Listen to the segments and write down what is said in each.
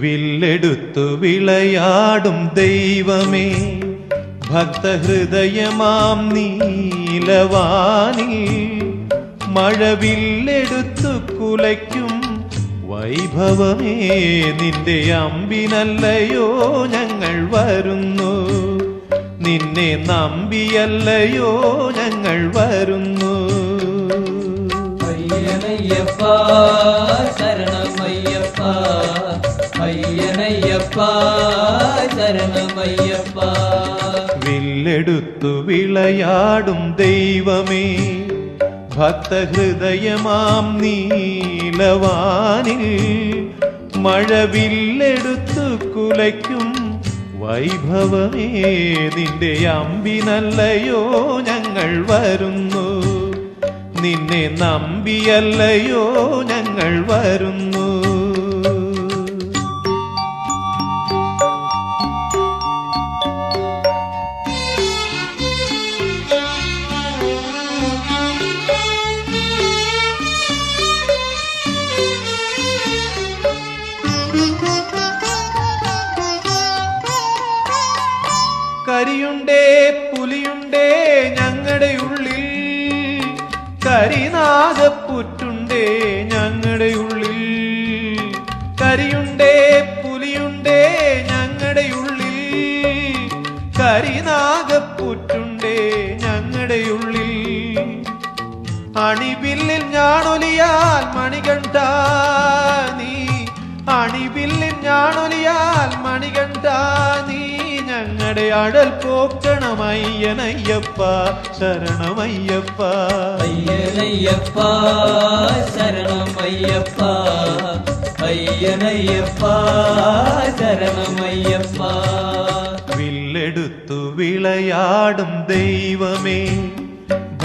വില്ലെടുത്തു വിളയാടും ദൈവമേ, ഭക്തഹൃദയമാം നീലവാനിൽ മഴവില്ലെടുത്തു കുലയ്ക്കും വൈഭവമേ, നിന്റെ അമ്പിനല്ലയോ ഞങ്ങൾ വരുന്നു, നിന്നെ നമ്പിയല്ലയോ ഞങ്ങൾ വരുന്നു. അയ്യനയ്യപ്പ ശരണമയ്യപ്പ, അയ്യനയ്യപ്പ ശരണമയ്യപ്പ. വില്ലെടുത്തു വിളയാടും ദൈവമേ, ഭക്തഹൃദയമാം നീലവാനിൽ മഴവില്ലെടുത്തു കുലയ്ക്കും വൈഭവമേ, നിന്റെ അമ്പിനല്ലയോ ഞങ്ങൾ വരുന്നു, നിന്നെ നമ്പിയല്ലയോ ഞങ്ങൾ വരുന്നു. കരിയുണ്ടേ പുലിയുണ്ടേ ഞങ്ങളുടെ ഉള്ളിൽ, കരിനാഗപ്പുറ്റുണ്ടേ ഞങ്ങളുടെ ഉള്ളിൽ, കരിയുണ്ടേ പുലിയുണ്ടേ ഞങ്ങളുടെ ഉള്ളിൽ, കരിനാഗപ്പുറ്റുണ്ടേ ഞങ്ങളുടെ ഉള്ളിൽ. അണിവില്ലിൽ ഞാണൊലിയാൽ മണികണ്ഠ നീ, അണിവില്ലിൽ ഞാണൊലിയാൽ മണികണ്ഠ നീ, ഞങ്ങളുടെ അഴൽ പോക്കണമയ്യനയ്യപ്പ ശരണമയ്യപ്പ. അയ്യനയ്യപ്പ ശരണമയ്യപ്പ, അയ്യനയ്യപ്പ ശരണമയ്യപ്പ. വില്ലെടുത്തു വിളയാടും ദൈവമേ,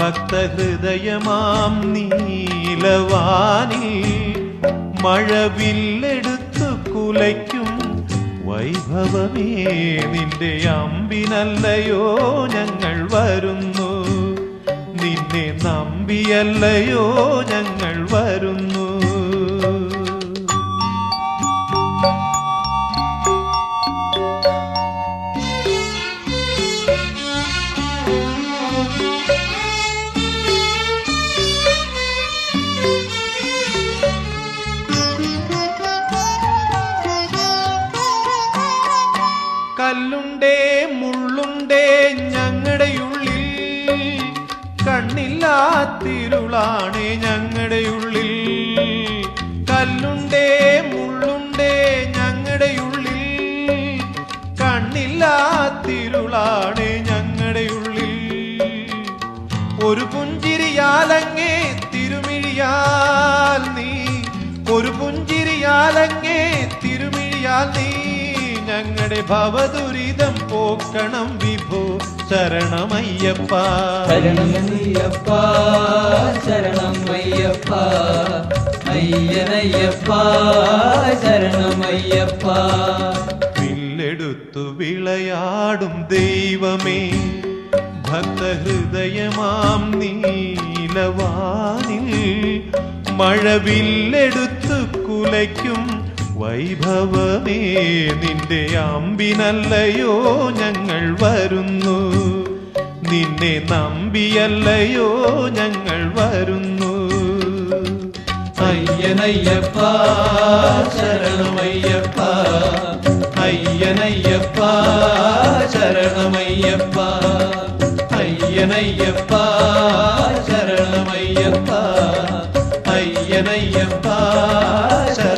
ഭക്തഹൃദയമാം നീലവാനിൽ മഴവില്ലെടുത്തു കുലയ്ക്കും വൈഭവമേ, നിന്റെ അമ്പിനല്ലയോ ഞങ്ങൾ വരുന്നു, നിന്നെ നമ്പിയല്ലയോ ഞങ്ങൾ വരുന്നു. കല്ലുണ്ടേ മുള്ളുണ്ടേ ഞങ്ങളുടെ ഉള്ളിൽ, കണ്ണില്ലാത്തിരുളാണേ ഞങ്ങളുടെ ഉള്ളിൽ, കല്ലുണ്ടേ മുള്ളുണ്ടേ ഞങ്ങളുടെ ഉള്ളിൽ, കണ്ണില്ലാത്തിരുളാണേ ഞങ്ങളുടെ ഉള്ളിൽ. ഒരു പുഞ്ചിരിയാലങ്ങേ തിരുമിഴിയാൽ നീ, ഒരു പുഞ്ചിരിയാലങ്ങേ തിരുമിഴിയാൽ നീ, ഞങ്ങളുടെ ഭവദുരിതം പോക്കണം വിഭോ ശരണമയ്യപ്പ. ശരണമയ്യപ്പ ശരണമയ്യപ്പ, അയ്യനയ്യപ്പ ശരണമയ്യപ്പ. വില്ലെടുത്തു വിളയാടും ദൈവമേ, ഭക്തഹൃദയമാം നീലവാനിൽ മഴവില്ലെടുത്തു കുലയ്ക്കും വൈഭവമേ, നിന്റെ അമ്പിനല്ലയോ ഞങ്ങൾ വരുന്നു, നിന്നെ നമ്പിയല്ലയോ ഞങ്ങൾ വരുന്നു. അയ്യനയ്യപ്പ ശരണമയ്യപ്പ, അയ്യനയ്യപ്പ ശരണമയ്യപ്പ, അയ്യനയ്യപ്പ ശരണമയ്യപ്പ, അയ്യനയ്യപ്പ ശരണ